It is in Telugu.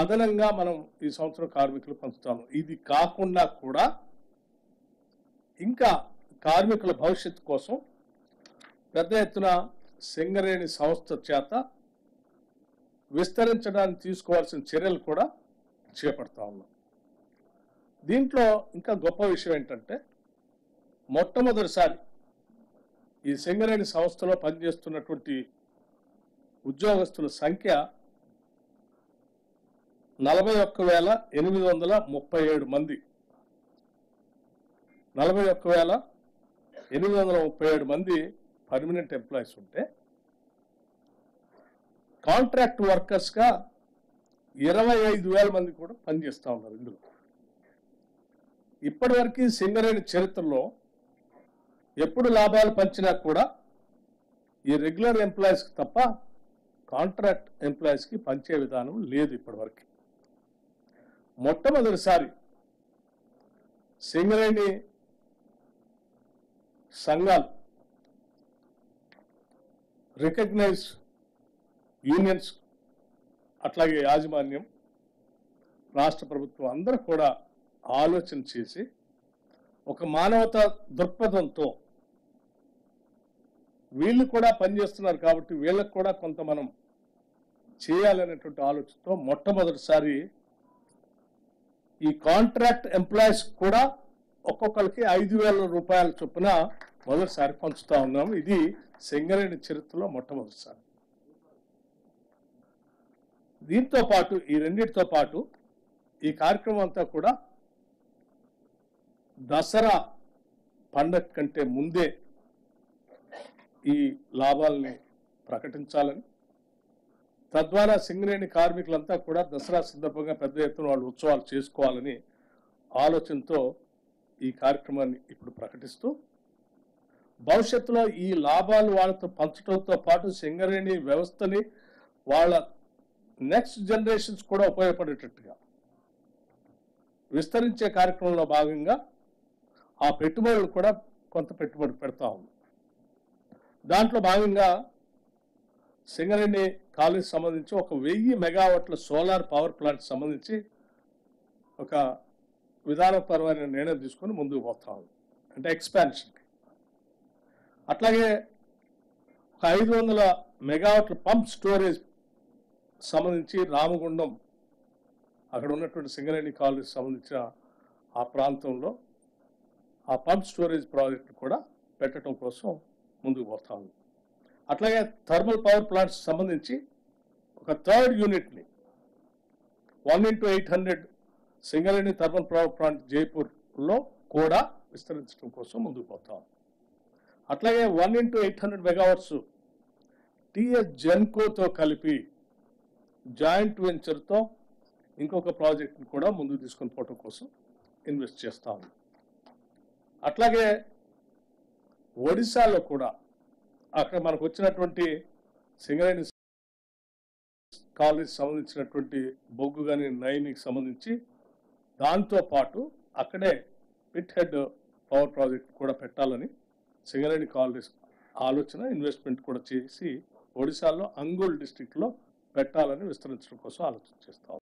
అదనంగా మనం ఈ సంవత్సరం కార్మికులు పంచుతాము. ఇది కాకుండా కూడా ఇంకా కార్మికుల భవిష్యత్తు కోసం పెద్ద ఎత్తున సింగరేణి సంస్థ చేత విస్తరించడానికి తీసుకోవాల్సిన చర్యలు కూడా చేపడతా ఉన్నాం. దీంట్లో ఇంకా గొప్ప విషయం ఏంటంటే మొట్టమొదటిసారి ఈ సింగరేణి సంస్థలో పనిచేస్తున్నటువంటి ఉద్యోగస్తుల సంఖ్య 41,837 మంది. 41,837 మంది పర్మనెంట్ ఎంప్లాయీస్ ఉంటే కాంట్రాక్ట్ వర్కర్స్గా 25,000 మంది కూడా పనిచేస్తూ ఉన్నారు. ఇందులో ఇప్పటివరకు సింగరేణి చరిత్రలో ఎప్పుడు లాభాలు పంచినా కూడా ఈ రెగ్యులర్ ఎంప్లాయీస్కి తప్ప కాంట్రాక్ట్ ఎంప్లాయీస్కి పంచే విధానం లేదు. ఇప్పటివరకు మొట్టమొదటిసారి సింగరేణి సంఘాలు, రికగ్నైజ్ యూనియన్స్, అట్లాగే యాజమాన్యం, రాష్ట్ర ప్రభుత్వం అందరూ కూడా ఆలోచన చేసి ఒక మానవతా దృక్పథంతో వీళ్ళు కూడా పనిచేస్తున్నారు కాబట్టి వీళ్ళకు కూడా కొంత మనం చేయాలనేటువంటి ఆలోచనతో మొట్టమొదటిసారి ఈ కాంట్రాక్ట్ ఎంప్లాయీస్ కూడా ఒక్కొక్కరికి 5,000 రూపాయల చొప్పున మొదటిసారి పంచుతా ఉన్నాము. ఇది సింగరేణి చరిత్రలో మొట్టమొదటిసారి. దీంతో పాటు ఈ రెండింటితో పాటు ఈ కార్యక్రమం అంతా కూడా దసరా పండగ కంటే ముందే ఈ లాభాలని ప్రకటించాలని, తద్వారా సింగరేణి కార్మికులంతా కూడా దసరా సందర్భంగా పెద్ద ఎత్తున వాళ్ళు ఉత్సవాలు చేసుకోవాలని ఆలోచనతో ఈ కార్యక్రమాన్ని ఇప్పుడు ప్రకటిస్తూ భవిష్యత్తులో ఈ లాభాలు వాళ్ళతో పంచడంతో పాటు సింగరేణి వ్యవస్థని వాళ్ళ నెక్స్ట్ జనరేషన్స్ కూడా ఉపయోగపడేటట్టుగా విస్తరించే కార్యక్రమంలో భాగంగా ఆ పెట్టుబడులు కూడా కొంత పెట్టుబడి పెడతా ఉంది. దాంట్లో భాగంగా సింగరేణి కాలేజ్ సంబంధించి 1,000 మెగావాట్ల సోలార్ పవర్ ప్లాంట్ సంబంధించి ఒక విధానపరమైన నిర్ణయం తీసుకొని ముందుకు పోతాం, అంటే ఎక్స్పాన్షన్కి. అట్లాగే 500 మెగావాట్ల పంప్ స్టోరేజ్ సంబంధించి రామగుండం అక్కడ ఉన్నటువంటి సింగరేణి కాలేజ్ సంబంధించిన ఆ ప్రాంతంలో ఆ పంప్ స్టోరేజ్ ప్రాజెక్ట్ కూడా పెట్టడం కోసం ముందుకు పోతాము. అట్లాగే థర్మల్ పవర్ ప్లాంట్స్ సంబంధించి ఒక 3rd యూనిట్ని 1x800 Singareni thermal power plant జైపూర్లో కూడా విస్తరించడం కోసం ముందుకు పోతాం. అట్లాగే 1x800 మెగావాట్స్ టిఎస్ జెన్కోతో కలిపి జాయింట్ వెంచర్తో ఇంకొక ప్రాజెక్ట్ని కూడా ముందుకు తీసుకొని పోవడం కోసం ఇన్వెస్ట్ చేస్తాము. అట్లాగే ఒడిశాలో కూడా అక్కడ మనకు వచ్చినటువంటి సింగరేణి కాలేజ్ సంబంధించినటువంటి బొగ్గు కానీ నైన్కి సంబంధించి దాంతో పాటు అక్కడే పిట్ హెడ్ పవర్ ప్రాజెక్ట్ కూడా పెట్టాలని సింగరేణి కాలేజ్ ఆలోచన, ఇన్వెస్ట్మెంట్ కూడా చేసి ఒడిశాలో అంగుల్ డిస్ట్రిక్ట్లో పెట్టాలని విస్తరించడం కోసం ఆలోచన చేస్తాం.